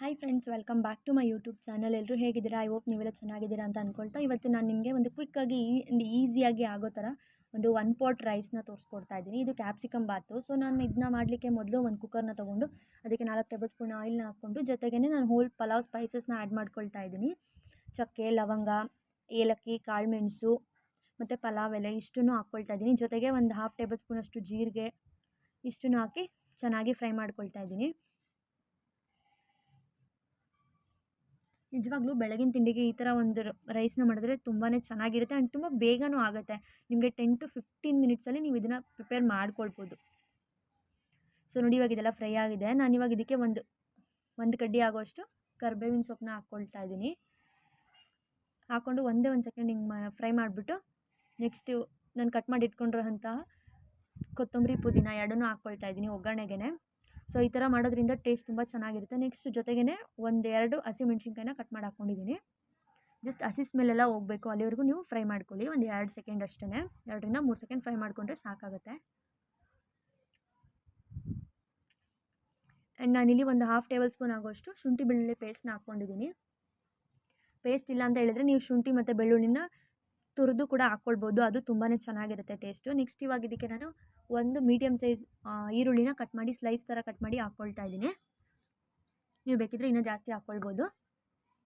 Hi friends, welcome back to my YouTube channel. ಎಲ್ಲರೂ ಹೇಗಿದ್ದೀರಾ? I hope ನೀವೆಲ್ಲ ಚೆನ್ನಾಗಿದ್ದೀರಾ ಅಂತ ಅಂದ್ಕೊಳ್ತಾ ಇವತ್ತು ನಾನು ನಿಮಗೆ ಒಂದು ಕ್ವಿಕ್ಕಾಗಿ ಈಸಿಯಾಗಿ ಆಗೋ ಥರ ಒಂದು 1 ಪಾಟ್ ರೈಸ್ನ ತೋರಿಸ್ಕೊಡ್ತಾ ಇದ್ದೀನಿ. ಇದು ಕ್ಯಾಪ್ಸಿಕಮ್ ಬಾತು. ಸೊ ನಾನು ಇದನ್ನ ಮಾಡಲಿಕ್ಕೆ ಮೊದಲು ಒಂದು ಕುಕ್ಕರ್ನ ತೊಗೊಂಡು ಅದಕ್ಕೆ 4 ಟೇಬಲ್ ಸ್ಪೂನ್ ಆಯಿಲ್ನ ಹಾಕ್ಕೊಂಡು ಜೊತೆಗೇ ನಾನು ಹೋಲ್ ಪಲಾವ್ ಸ್ಪೈಸಸ್ನ ಆ್ಯಡ್ ಮಾಡ್ಕೊಳ್ತಾ ಇದ್ದೀನಿ. ಚಕ್ಕೆ, ಲವಂಗ, ಏಲಕ್ಕಿ, ಕಾಳುಮೆಣಸು ಮತ್ತು ಪಲಾವ್ ಎಲೆ ಇಷ್ಟನ್ನು ಹಾಕ್ಕೊಳ್ತಾ ಇದ್ದೀನಿ. ಜೊತೆಗೆ ಒಂದು 1/2 ಟೇಬಲ್ ಸ್ಪೂನಷ್ಟು ಜೀರಿಗೆ ಇಷ್ಟನ್ನು ಹಾಕಿ ಚೆನ್ನಾಗಿ ಫ್ರೈ ಮಾಡ್ಕೊಳ್ತಾ ಇದ್ದೀನಿ. ನಿಜವಾಗ್ಲೂ ಬೆಳಗಿನ ತಿಂಡಿಗೆ ಈ ಥರ ಒಂದು ರೈಸ್ನ ಮಾಡಿದ್ರೆ ತುಂಬಾ ಚೆನ್ನಾಗಿರುತ್ತೆ ಆ್ಯಂಡ್ ತುಂಬ ಬೇಗನೂ ಆಗುತ್ತೆ. ನಿಮಗೆ 10 to 15 ಮಿನಿಟ್ಸಲ್ಲಿ ನೀವು ಇದನ್ನು ಪ್ರಿಪೇರ್ ಮಾಡ್ಕೊಳ್ಬೋದು. ಸೊ ನೋಡಿ, ಇವಾಗ ಇದೆಲ್ಲ ಫ್ರೈ ಆಗಿದೆ. ನಾನಿವಾಗ ಇದಕ್ಕೆ ಒಂದು ಕಡ್ಡಿ ಆಗೋಷ್ಟು ಕರಿಬೇವಿನ ಸೊಪ್ಪನ್ನ ಹಾಕ್ಕೊಳ್ತಾ ಇದ್ದೀನಿ. ಹಾಕ್ಕೊಂಡು ಒಂದೇ ಒಂದು ಸೆಕೆಂಡ್ ಹಿಂಗೆ ಫ್ರೈ ಮಾಡಿಬಿಟ್ಟು ನೆಕ್ಸ್ಟು ನಾನು ಕಟ್ ಮಾಡಿ ಇಟ್ಕೊಂಡಿರೋಂತಹ ಕೊತ್ತಂಬರಿ, ಪುದೀನ ಎರಡನ್ನೂ ಹಾಕ್ಕೊಳ್ತಾ ಇದ್ದೀನಿ ಒಗ್ಗರಣೆಗೆ. ಸೊ ಈ ಥರ ಮಾಡೋದ್ರಿಂದ ಟೇಸ್ಟ್ ತುಂಬ ಚೆನ್ನಾಗಿರುತ್ತೆ. ನೆಕ್ಸ್ಟ್ ಜೊತೆಗೇ 1-2 ಹಸಿಮೆಣ್ಸಿನ್ಕಾಯಿನ ಕಟ್ ಮಾಡಿ ಹಾಕ್ಕೊಂಡಿದ್ದೀನಿ. ಜಸ್ಟ್ ಹಸಿ ಸ್ಮೆಲ್ಲೆಲ್ಲ ಹೋಗಬೇಕು, ಅಲ್ಲಿವರೆಗೂ ನೀವು ಫ್ರೈ ಮಾಡ್ಕೊಳ್ಳಿ. ಒಂದು 2 ಸೆಕೆಂಡ್ ಅಷ್ಟೇ, 2ರಿಂದ 3 ಸೆಕೆಂಡ್ ಫ್ರೈ ಮಾಡಿಕೊಂಡ್ರೆ ಸಾಕಾಗುತ್ತೆ. ಆ್ಯಂಡ್ ನಾನಿಲ್ಲಿ ಒಂದು 1/2 ಟೇಬಲ್ ಸ್ಪೂನ್ ಆಗೋಷ್ಟು ಶುಂಠಿ ಬೆಳ್ಳುಳ್ಳಿ ಪೇಸ್ಟ್ನ ಹಾಕ್ಕೊಂಡಿದ್ದೀನಿ. ಪೇಸ್ಟ್ ಇಲ್ಲ ಅಂತ ಹೇಳಿದ್ರೆ ನೀವು ಶುಂಠಿ ಮತ್ತು ಬೆಳ್ಳುಳ್ಳಿನ ತುರಿದು ಕೂಡ ಹಾಕ್ಕೊಳ್ಬೋದು, ಅದು ತುಂಬಾ ಚೆನ್ನಾಗಿರುತ್ತೆ ಟೇಸ್ಟು. ನೆಕ್ಸ್ಟ್ ಇವಾಗ ಇದಕ್ಕೆ ನಾನು ಒಂದು ಮೀಡಿಯಮ್ ಸೈಜ್ ಈರುಳ್ಳಿನ ಕಟ್ ಮಾಡಿ ಸ್ಲೈಸ್ ಥರ ಕಟ್ ಮಾಡಿ ಹಾಕ್ಕೊಳ್ತಾ ಇದ್ದೀನಿ. ನೀವು ಬೇಕಿದ್ರೆ ಇನ್ನೂ ಜಾಸ್ತಿ ಹಾಕ್ಕೊಳ್ಬೋದು.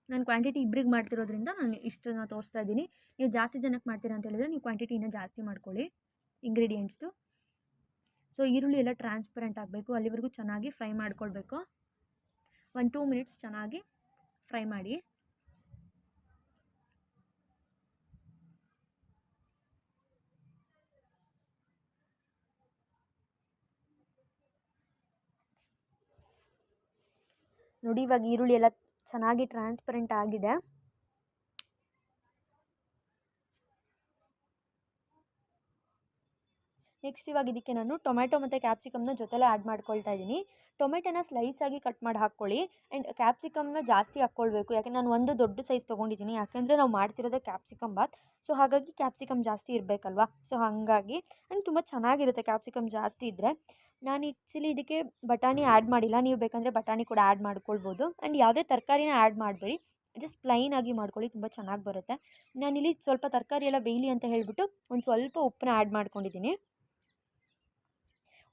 ನಾನು ಕ್ವಾಂಟಿಟಿ ಇಬ್ಬರಿಗೆ ಮಾಡ್ತಿರೋದ್ರಿಂದ ನಾನು ಇಷ್ಟನ್ನು ತೋರಿಸ್ತಾ ಇದ್ದೀನಿ. ನೀವು ಜಾಸ್ತಿ ಜನಕ್ಕೆ ಮಾಡ್ತೀರಾ ಅಂತ ಹೇಳಿದ್ರೆ ನೀವು ಕ್ವಾಂಟಿಟಿ ಇನ್ನೂ ಜಾಸ್ತಿ ಮಾಡ್ಕೊಳ್ಳಿ ಇಂಗ್ರೀಡಿಯೆಂಟ್ಸ್ದು. ಸೊ ಈರುಳ್ಳಿ ಎಲ್ಲ ಟ್ರಾನ್ಸ್ಪರೆಂಟ್ ಆಗಬೇಕು, ಅಲ್ಲಿವರೆಗೂ ಚೆನ್ನಾಗಿ ಫ್ರೈ ಮಾಡ್ಕೊಳ್ಬೇಕು. 1-2 ಮಿನಿಟ್ಸ್ ಚೆನ್ನಾಗಿ ಫ್ರೈ ಮಾಡಿ. ನೋಡಿ, ಇವಾಗ ಈರುಳ್ಳಿ ಎಲ್ಲ ಚೆನ್ನಾಗಿ ಟ್ರಾನ್ಸ್ಪರೆಂಟ್ ಆಗಿದೆ. ನೆಕ್ಸ್ಟ್ ಇವಾಗ ಇದಕ್ಕೆ ನಾನು ಟೊಮೆಟೊ ಮತ್ತು ಕ್ಯಾಪ್ಸಿಕಮ್ನ ಜೊತೆಲೇ ಆ್ಯಡ್ ಮಾಡ್ಕೊಳ್ತಾ ಇದ್ದೀನಿ. ಟೊಮೆಟೊನ ಸ್ಲೈಸಾಗಿ ಕಟ್ ಮಾಡಿ ಹಾಕ್ಕೊಳ್ಳಿ ಆ್ಯಂಡ್ ಕ್ಯಾಪ್ಸಿಕಮ್ನ ಜಾಸ್ತಿ ಹಾಕ್ಕೊಳ್ಬೇಕು. ಯಾಕೆಂದರೆ ನಾನು ಒಂದು ದೊಡ್ಡ ಸೈಜ್ ತೊಗೊಂಡಿದ್ದೀನಿ, ಯಾಕೆಂದರೆ ನಾವು ಮಾಡ್ತಿರೋದೇ ಕ್ಯಾಪ್ಸಿಕಮ್ ಬಾತ್. ಸೊ ಹಾಗಾಗಿ ಕ್ಯಾಪ್ಸಿಕಮ್ ಜಾಸ್ತಿ ಇರಬೇಕಲ್ವ, ಸೊ ಹಾಗಾಗಿ ಆ್ಯಂಡ್ ತುಂಬ ಚೆನ್ನಾಗಿರುತ್ತೆ ಕ್ಯಾಪ್ಸಿಕಮ್ ಜಾಸ್ತಿ ಇದ್ದರೆ. ನಾನು ಆ್ಯಕ್ಚುಲಿ ಇದಕ್ಕೆ ಬಟಾಣಿ ಆ್ಯಡ್ ಮಾಡಿಲ್ಲ, ನೀವು ಬೇಕಂದರೆ ಬಟಾಣಿ ಕೂಡ ಆ್ಯಡ್ ಮಾಡ್ಕೊಳ್ಬೋದು. ಆ್ಯಂಡ್ ಯಾವುದೇ ತರಕಾರಿನ ಆ್ಯಡ್ ಮಾಡಬೇಡಿ, ಜಸ್ಟ್ ಪ್ಲೈನಾಗಿ ಮಾಡ್ಕೊಳ್ಳಿ, ತುಂಬ ಚೆನ್ನಾಗಿ ಬರುತ್ತೆ. ನಾನಿಲ್ಲಿ ಸ್ವಲ್ಪ ತರಕಾರಿ ಎಲ್ಲ ಬೇಯಲಿ ಅಂತ ಹೇಳಿಬಿಟ್ಟು ಒಂದು ಸ್ವಲ್ಪ ಉಪ್ಪನ್ನ ಆ್ಯಡ್ ಮಾಡ್ಕೊಂಡಿದ್ದೀನಿ.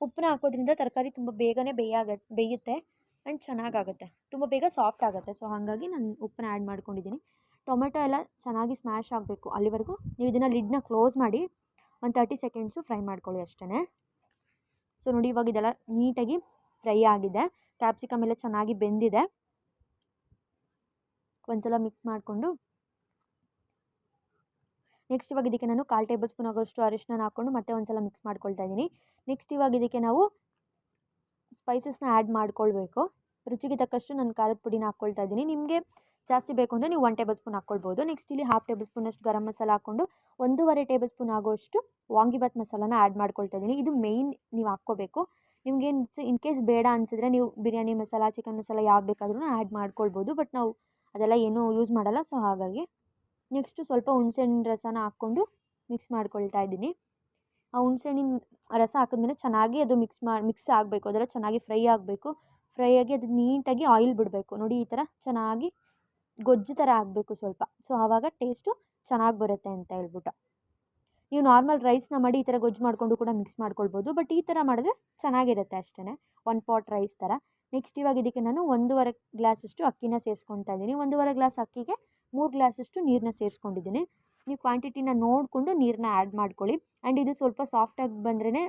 ಉಪ್ಪನ್ನ ಹಾಕೋದ್ರಿಂದ ತರಕಾರಿ ತುಂಬ ಬೇಗನೆ ಬೇಯುತ್ತೆ ಆ್ಯಂಡ್ ಚೆನ್ನಾಗಾಗುತ್ತೆ, ತುಂಬ ಬೇಗ ಸಾಫ್ಟ್ ಆಗುತ್ತೆ. ಸೊ ಹಾಗಾಗಿ ನಾನು ಉಪ್ಪನ್ನ ಆ್ಯಡ್ ಮಾಡ್ಕೊಂಡಿದ್ದೀನಿ. ಟೊಮೆಟೊ ಎಲ್ಲ ಚೆನ್ನಾಗಿ ಸ್ಮ್ಯಾಶ್ ಆಗಬೇಕು, ಅಲ್ಲಿವರೆಗೂ ನೀವು ಇದನ್ನು ಲಿಡ್ನ ಕ್ಲೋಸ್ ಮಾಡಿ ಒಂದು 30 ಸೆಕೆಂಡ್ಸು ಫ್ರೈ ಮಾಡ್ಕೊಳ್ಳಿ ಅಷ್ಟೇ. ಸೊ ನೋಡಿ, ಇವಾಗ ಇದೆಲ್ಲ ನೀಟಾಗಿ ಫ್ರೈ ಆಗಿದೆ, ಕ್ಯಾಪ್ಸಿಕಮ್ ಎಲ್ಲ ಚೆನ್ನಾಗಿ ಬೆಂದಿದೆ. ಒಂದ್ಸಲ ಮಿಕ್ಸ್ ಮಾಡಿಕೊಂಡು ನೆಕ್ಸ್ಟ್ ಇವಾಗ ಇದಕ್ಕೆ ನಾನು 1/4 ಟೇಬಲ್ ಸ್ಪೂನ್ ಆಗೋಷ್ಟು ಅರಿಶಿನ ಹಾಕ್ಕೊಂಡು ಮತ್ತೆ ಒಂದು ಸಲ ಮಿಕ್ಸ್ ಮಾಡ್ಕೊಳ್ತಾ ಇದ್ದೀನಿ. ನೆಕ್ಸ್ಟ್ ಇವಾಗ ಇದಕ್ಕೆ ನಾವು ಸ್ಪೈಸಸ್ನ ಆ್ಯಡ್ ಮಾಡ್ಕೊಳ್ಬೇಕು. ರುಚಿಗೆ ತಕ್ಕಷ್ಟು ನಾನು ಖಾರದ ಪುಡಿನ ಹಾಕ್ಕೊಳ್ತಾ ಇದ್ದೀನಿ. ನಿಮಗೆ ಜಾಸ್ತಿ ಬೇಕು ಅಂದರೆ ನೀವು 1 ಟೇಬಲ್ ಸ್ಪೂನ್ ಹಾಕ್ಕೊಳ್ಬೋದು. ನೆಕ್ಸ್ಟ್ ಇಲ್ಲಿ 1/2 ಟೇಬಲ್ ಸ್ಪೂನಷ್ಟು ಗರಂ ಮಸಾಲ ಹಾಕ್ಕೊಂಡು 1.5 ಟೇಬಲ್ ಸ್ಪೂನ್ ಆಗೋಷ್ಟು ವಾಂಗಿಬಾತ್ ಮಸಾಲಾನ ಆ್ಯಡ್ ಮಾಡ್ಕೊಳ್ತಾ ಇದ್ದೀನಿ. ಇದು ಮೇಯ್ನ್ ನೀವು ಹಾಕ್ಕೋಬೇಕು. ನಿಮಗೆ ಇನ್ ಕೇಸ್ ಬೇಡ ಅನಿಸಿದ್ರೆ ನೀವು ಬಿರಿಯಾನಿ ಮಸಾಲ, ಚಿಕನ್ ಮಸಾಲ ಯಾವ್ದು ಬೇಕಾದ್ರೂ ಆ್ಯಡ್ ಮಾಡ್ಕೊಳ್ಬೋದು. ಬಟ್ ನಾವು ಅದೆಲ್ಲ ಏನೂ ಯೂಸ್ ಮಾಡಲ್ಲ, ಸೊ ಹಾಗಾಗಿ. ನೆಕ್ಸ್ಟು ಸ್ವಲ್ಪ ಹುಣಸೆಹಣ್ಣಿನ ರಸನ ಹಾಕ್ಕೊಂಡು ಮಿಕ್ಸ್ ಮಾಡ್ಕೊಳ್ತಾ ಇದ್ದೀನಿ. ಆ ಹುಣಸೆಹಣ್ಣಿನ ರಸ ಹಾಕಿದ್ಮೇಲೆ ಚೆನ್ನಾಗಿ ಅದು ಮಿಕ್ಸ್ ಆಗಬೇಕು, ಅದೆಲ್ಲ ಚೆನ್ನಾಗಿ ಫ್ರೈ ಆಗಬೇಕು. ಫ್ರೈ ಆಗಿ ಅದು ನೀಟಾಗಿ ಆಯಿಲ್ ಬಿಡಬೇಕು. ನೋಡಿ, ಈ ಥರ ಚೆನ್ನಾಗಿ ಗೊಜ್ಜು ಥರ ಆಗಬೇಕು ಸ್ವಲ್ಪ. ಸೊ ಆವಾಗ ಟೇಸ್ಟು ಚೆನ್ನಾಗಿ ಬರುತ್ತೆ ಅಂತ ಹೇಳ್ಬಿಟ್ಟು. ನೀವು ನಾರ್ಮಲ್ ರೈಸ್ನ ಮಾಡಿ ಈ ಥರ ಗೊಜ್ಜು ಮಾಡಿಕೊಂಡು ಕೂಡ ಮಿಕ್ಸ್ ಮಾಡ್ಕೊಳ್ಬೋದು, ಬಟ್ ಈ ಥರ ಮಾಡಿದ್ರೆ ಚೆನ್ನಾಗಿರುತ್ತೆ ಅಷ್ಟೇ, 1 ಪಾಟ್ ರೈಸ್ ಥರ. ನೆಕ್ಸ್ಟ್ ಇವಾಗ ಇದಕ್ಕೆ ನಾನು 1.5 ಗ್ಲಾಸಷ್ಟು ಅಕ್ಕಿನ ಸೇರಿಸ್ಕೊಳ್ತಾ ಇದ್ದೀನಿ. 1.5 ಗ್ಲಾಸ್ ಅಕ್ಕಿಗೆ 3 ಗ್ಲಾಸಷ್ಟು ನೀರನ್ನ ಸೇರಿಸ್ಕೊಂಡಿದ್ದೀನಿ. ನೀವು ಕ್ವಾಂಟಿಟಿನ ನೋಡಿಕೊಂಡು ನೀರನ್ನ ಆ್ಯಡ್ ಮಾಡ್ಕೊಳ್ಳಿ. ಆ್ಯಂಡ್ ಇದು ಸ್ವಲ್ಪ ಸಾಫ್ಟಾಗಿ ಬಂದ್ರೇ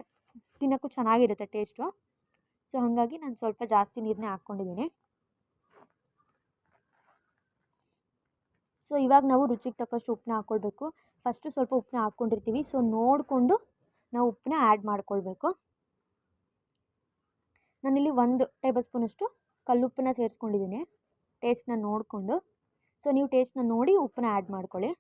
ತಿನ್ನೋಕ್ಕೂ ಚೆನ್ನಾಗಿರುತ್ತೆ ಟೇಸ್ಟು. ಸೊ ಹಾಗಾಗಿ ನಾನು ಸ್ವಲ್ಪ ಜಾಸ್ತಿ ನೀರನ್ನೇ ಹಾಕ್ಕೊಂಡಿದ್ದೀನಿ. ಸೊ ಇವಾಗ ನಾವು ರುಚಿಗೆ ತಕ್ಕಷ್ಟು ಉಪ್ಪನ್ನ ಹಾಕ್ಕೊಳ್ಬೇಕು. ಫಸ್ಟು ಸ್ವಲ್ಪ ಉಪ್ಪನ್ನ ಹಾಕ್ಕೊಂಡಿರ್ತೀವಿ, ಸೊ ನೋಡಿಕೊಂಡು ನಾವು ಉಪ್ಪನ್ನ ಆ್ಯಡ್ ಮಾಡ್ಕೊಳ್ಬೇಕು. ನಾನಿಲ್ಲಿ 1 ಟೇಬಲ್ ಸ್ಪೂನಷ್ಟು ಕಲ್ಲುಪ್ಪನ್ನ ಸೇರಿಸ್ಕೊಂಡಿದ್ದೀನಿ ಟೇಸ್ಟ್ನ ನೋಡಿಕೊಂಡು. ಸೊ ನೀವು ಟೇಸ್ಟ್ನ ನೋಡಿ ಉಪ್ಪನ್ನ ಆ್ಯಡ್ ಮಾಡ್ಕೊಳ್ಳಿ.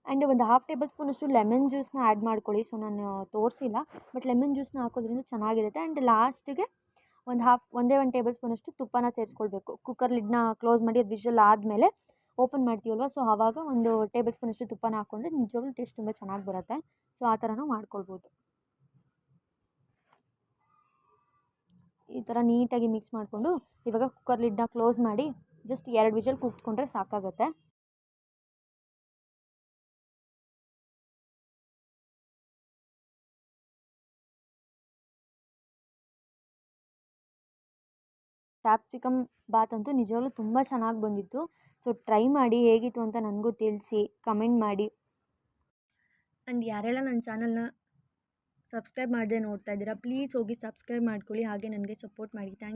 ಆ್ಯಂಡ್ ಒಂದು 1/2 ಟೇಬಲ್ ಸ್ಪೂನಷ್ಟು ಲೆಮನ್ ಜ್ಯೂಸನ್ನ ಆ್ಯಡ್ ಮಾಡ್ಕೊಳ್ಳಿ. ಸೊ ನಾನು ತೋರಿಸಿಲ್ಲ, ಬಟ್ ಲೆಮನ್ ಜ್ಯೂಸನ್ನ ಹಾಕೋದ್ರಿಂದ ಚೆನ್ನಾಗಿರುತ್ತೆ. ಆ್ಯಂಡ್ ಲಾಸ್ಟಿಗೆ ಒಂದೇ 1 ಟೇಬಲ್ ಸ್ಪೂನಷ್ಟು ತುಪ್ಪನ ಸೇರಿಸ್ಕೊಳ್ಬೇಕು. ಕುಕ್ಕರ್ ಲಿಡ್ನ ಕ್ಲೋಸ್ ಮಾಡಿ ಅದು ವಿಷಲ್ ಆದಮೇಲೆ ಓಪನ್ ಮಾಡ್ತೀವಲ್ವ, ಸೊ ಆವಾಗ 1 ಟೇಬಲ್ ಸ್ಪೂನಷ್ಟು ತುಪ್ಪನ ಹಾಕ್ಕೊಂಡ್ರೆ ನಿಜವಾಗ್ಲೂ ಟೇಸ್ಟ್ ತುಂಬ ಚೆನ್ನಾಗಿ ಬರುತ್ತೆ. ಸೊ ಆ ಥರನೂ ಮಾಡ್ಕೊಳ್ಬೋದು. ಈ ಥರ ನೀಟಾಗಿ ಮಿಕ್ಸ್ ಮಾಡಿಕೊಂಡು ಇವಾಗ ಕುಕ್ಕರ್ ಲಿಡ್ನ ಕ್ಲೋಸ್ ಮಾಡಿ ಜಸ್ಟ್ 2 ವಿಷಲ್ ಕೂಗಿಸ್ಕೊಂಡ್ರೆ ಸಾಕಾಗುತ್ತೆ. ಕ್ಯಾಪ್ಸಿಕಮ್ ಬಾತ್ ಅಂತೂ ನಿಜವಾಗ್ಲೂ ತುಂಬ ಚೆನ್ನಾಗಿ ಬಂದಿತ್ತು. ಸೊ ಟ್ರೈ ಮಾಡಿ, ಹೇಗಿತ್ತು ಅಂತ ನನಗೂ ತಿಳಿಸಿ, ಕಮೆಂಟ್ ಮಾಡಿ. ಆ್ಯಂಡ್ ಯಾರೆಲ್ಲ ನನ್ನ ಚಾನಲ್ನ ಸಬ್ಸ್ಕ್ರೈಬ್ ಮಾಡದೆ ನೋಡ್ತಾ ಇದ್ದೀರಾ, ಪ್ಲೀಸ್ ಹೋಗಿ ಸಬ್ಸ್ಕ್ರೈಬ್ ಮಾಡ್ಕೊಳ್ಳಿ, ಹಾಗೆ ನನಗೆ ಸಪೋರ್ಟ್ ಮಾಡಿ. ಥ್ಯಾಂಕ್